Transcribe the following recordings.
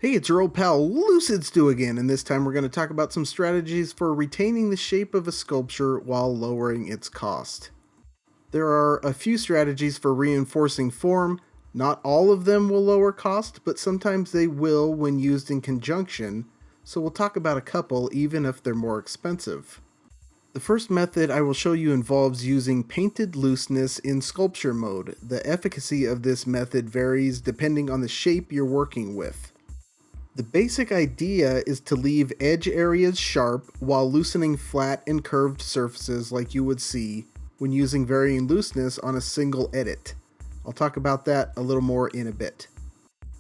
Hey, it's your old pal Lucid Stew again, and this time we're going to talk about some strategies for retaining the shape of a sculpture while lowering its cost. There are a few strategies for reinforcing form. Not all of them will lower cost, but sometimes they will when used in conjunction, so we'll talk about a couple even if they're more expensive. The first method I will show you involves using painted looseness in sculpture mode. The efficacy of this method varies depending on the shape you're working with. The basic idea is to leave edge areas sharp while loosening flat and curved surfaces like you would see when using varying looseness on a single edit. I'll talk about that a little more in a bit.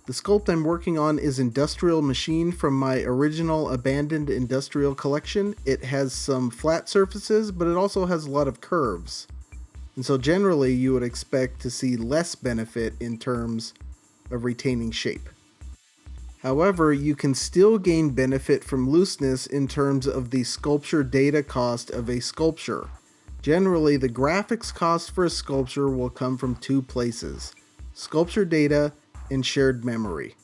The sculpt I'm working on is Industrial Machine from my original abandoned industrial collection. It has some flat surfaces, but it also has a lot of curves. And so generally you would expect to see less benefit in terms of retaining shape. However, you can still gain benefit from looseness in terms of the sculpture data cost of a sculpture. Generally, the graphics cost for a sculpture will come from two places: sculpture data and shared memory.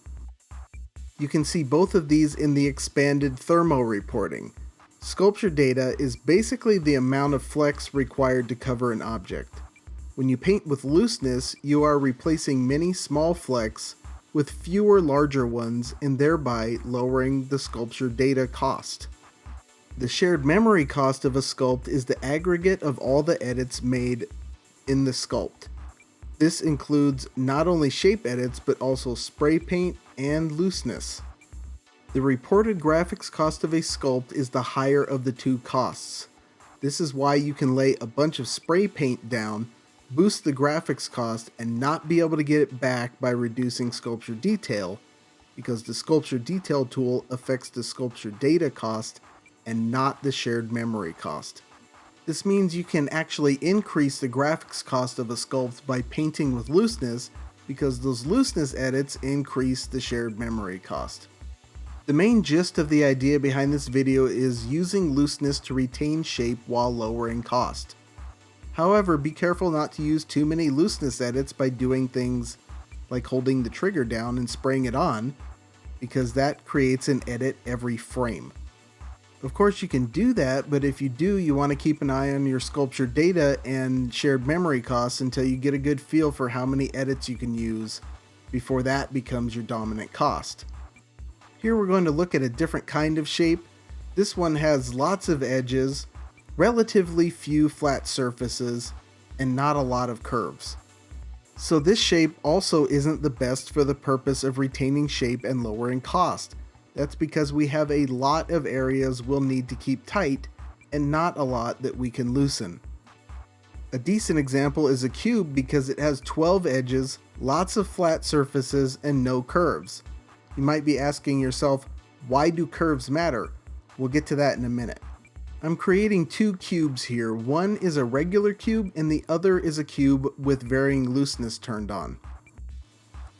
You can see both of these in the expanded thermo reporting. Sculpture data is basically the amount of flex required to cover an object. When you paint with looseness, you are replacing many small flecks with fewer larger ones and thereby lowering the sculpture data cost. The shared memory cost of a sculpt is the aggregate of all the edits made in the sculpt. This includes not only shape edits but also spray paint and looseness. The reported graphics cost of a sculpt is the higher of the two costs. This is why you can lay a bunch of spray paint down, boost the graphics cost, and not be able to get it back by reducing sculpture detail, because the sculpture detail tool affects the sculpture data cost and not the shared memory cost. This means you can actually increase the graphics cost of a sculpt by painting with looseness, because those looseness edits increase the shared memory cost. The main gist of the idea behind this video is using looseness to retain shape while lowering cost. However, be careful not to use too many looseness edits by doing things like holding the trigger down and spraying it on, because that creates an edit every frame. Of course you can do that, but if you do, you want to keep an eye on your sculpture data and shared memory costs until you get a good feel for how many edits you can use before that becomes your dominant cost. Here we're going to look at a different kind of shape. This one has lots of edges, relatively few flat surfaces, and not a lot of curves. So this shape also isn't the best for the purpose of retaining shape and lowering cost. That's because we have a lot of areas we'll need to keep tight and not a lot that we can loosen. A decent example is a cube because it has 12 edges, lots of flat surfaces, and no curves. You might be asking yourself, why do curves matter? We'll get to that in a minute. I'm creating two cubes here. One is a regular cube and the other is a cube with varying looseness turned on.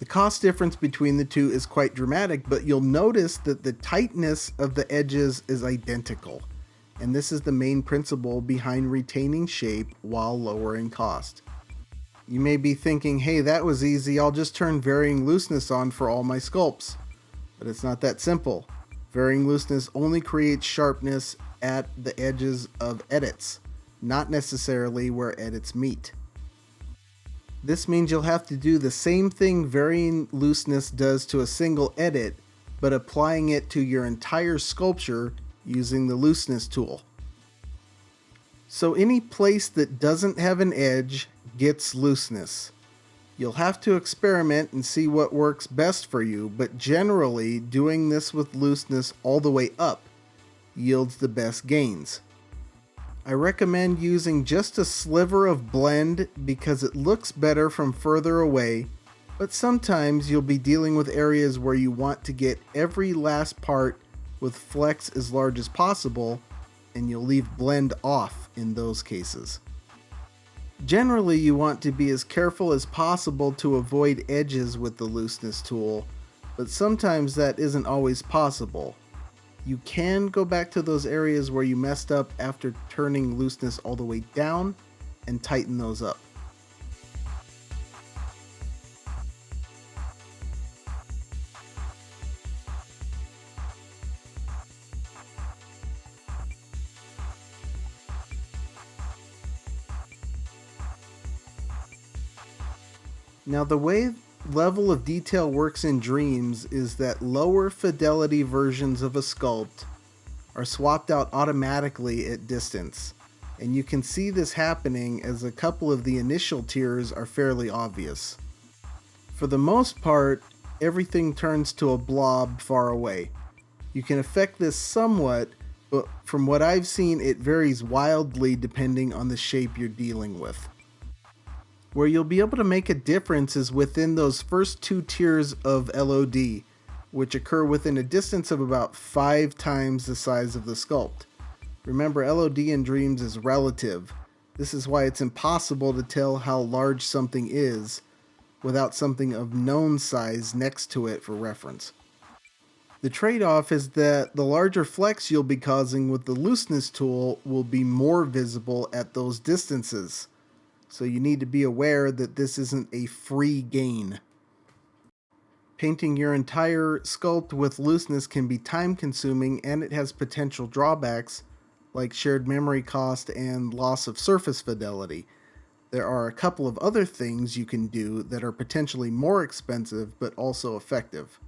The cost difference between the two is quite dramatic, but you'll notice that the tightness of the edges is identical. And this is the main principle behind retaining shape while lowering cost. You may be thinking, hey, that was easy, I'll just turn varying looseness on for all my sculpts. But it's not that simple. Varying looseness only creates sharpness at the edges of edits, not necessarily where edits meet. This means you'll have to do the same thing varying looseness does to a single edit, but applying it to your entire sculpture using the looseness tool. So any place that doesn't have an edge gets looseness. You'll have to experiment and see what works best for you, but generally doing this with looseness all the way up yields the best gains. I recommend using just a sliver of blend because it looks better from further away, but sometimes you'll be dealing with areas where you want to get every last part with flex as large as possible, and you'll leave blend off in those cases. Generally, you want to be as careful as possible to avoid edges with the looseness tool, but sometimes that isn't always possible. You can go back to those areas where you messed up after turning looseness all the way down and tighten those up. Now, the way level of detail works in Dreams is that lower fidelity versions of a sculpt are swapped out automatically at distance, and you can see this happening as a couple of the initial tiers are fairly obvious. For the most part, everything turns to a blob far away. You can affect this somewhat, but from what I've seen, it varies wildly depending on the shape you're dealing with. Where you'll be able to make a difference is within those first two tiers of LOD, which occur within a distance of about 5 times the size of the sculpt. Remember, LOD in Dreams is relative. This is why it's impossible to tell how large something is without something of known size next to it for reference. The trade-off is that the larger flex you'll be causing with the Looseness tool will be more visible at those distances. So you need to be aware that this isn't a free gain. Painting your entire sculpt with Looseness can be time-consuming, and it has potential drawbacks like shared memory cost and loss of surface fidelity. There are a couple of other things you can do that are potentially more expensive but also effective.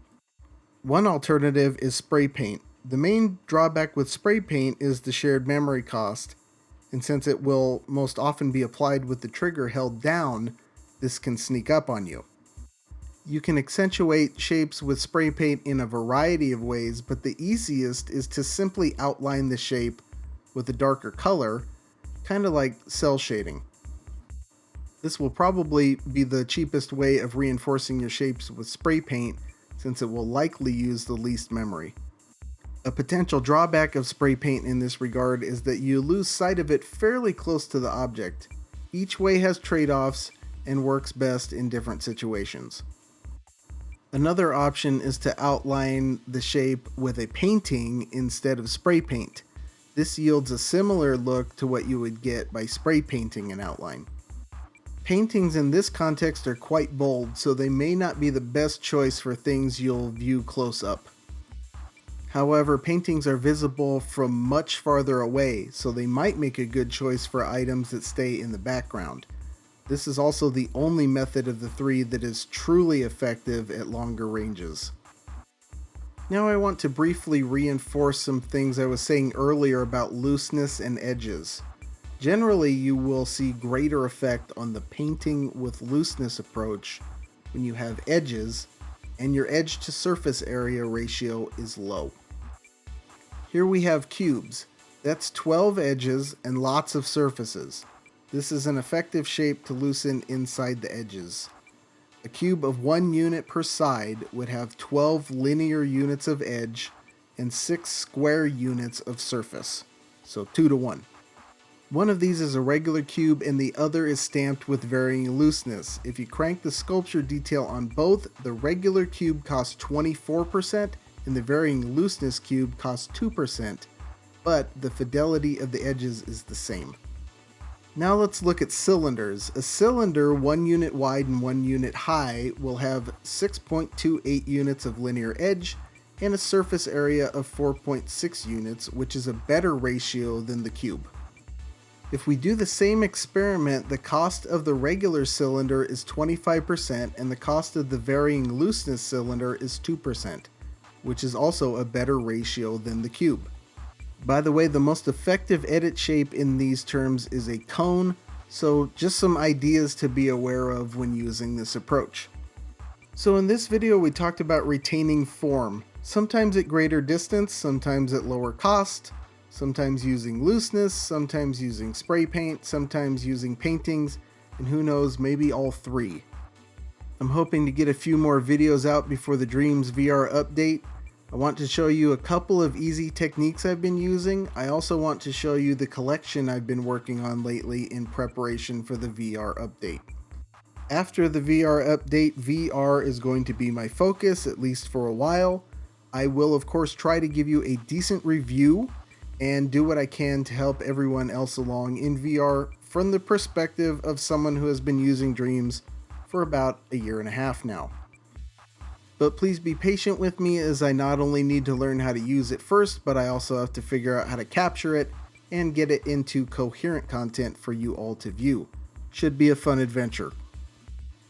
One alternative is spray paint. The main drawback with spray paint is the shared memory cost, and since it will most often be applied with the trigger held down, this can sneak up on you. You can accentuate shapes with spray paint in a variety of ways, but the easiest is to simply outline the shape with a darker color, kind of like cell shading. This will probably be the cheapest way of reinforcing your shapes with spray paint, since it will likely use the least memory. A potential drawback of spray paint in this regard is that you lose sight of it fairly close to the object. Each way has trade-offs and works best in different situations. Another option is to outline the shape with a painting instead of spray paint. This yields a similar look to what you would get by spray painting an outline. Paintings in this context are quite bold, so they may not be the best choice for things you'll view close up. However, paintings are visible from much farther away, so they might make a good choice for items that stay in the background. This is also the only method of the three that is truly effective at longer ranges. Now I want to briefly reinforce some things I was saying earlier about looseness and edges. Generally, you will see greater effect on the painting with looseness approach when you have edges and your edge to surface area ratio is low. Here we have cubes. That's 12 edges and lots of surfaces. This is an effective shape to loosen inside the edges. A cube of 1 unit per side would have 12 linear units of edge and 6 square units of surface, so 2 to 1. One of these is a regular cube and the other is stamped with varying looseness. If you crank the sculpture detail on both, the regular cube costs 24% and the varying looseness cube costs 2%, but the fidelity of the edges is the same. Now let's look at cylinders. A cylinder 1 unit wide and 1 unit high will have 6.28 units of linear edge and a surface area of 4.6 units, which is a better ratio than the cube. If we do the same experiment, the cost of the regular cylinder is 25% and the cost of the varying looseness cylinder is 2%, which is also a better ratio than the cube. By the way, the most effective edit shape in these terms is a cone, so just some ideas to be aware of when using this approach. So in this video we talked about retaining form, sometimes at greater distance, sometimes at lower cost, sometimes using looseness, sometimes using spray paint, sometimes using paintings, and who knows, maybe all three. I'm hoping to get a few more videos out before the Dreams VR update. I want to show you a couple of easy techniques I've been using. I also want to show you the collection I've been working on lately in preparation for the VR update. After the VR update, VR is going to be my focus, at least for a while. I will of course try to give you a decent review and do what I can to help everyone else along in VR from the perspective of someone who has been using Dreams for about a year and a half now. But please be patient with me, as I not only need to learn how to use it first, but I also have to figure out how to capture it and get it into coherent content for you all to view. Should be a fun adventure.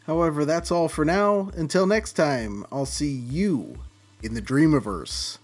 However, that's all for now. Until next time, I'll see you in the Dreamiverse.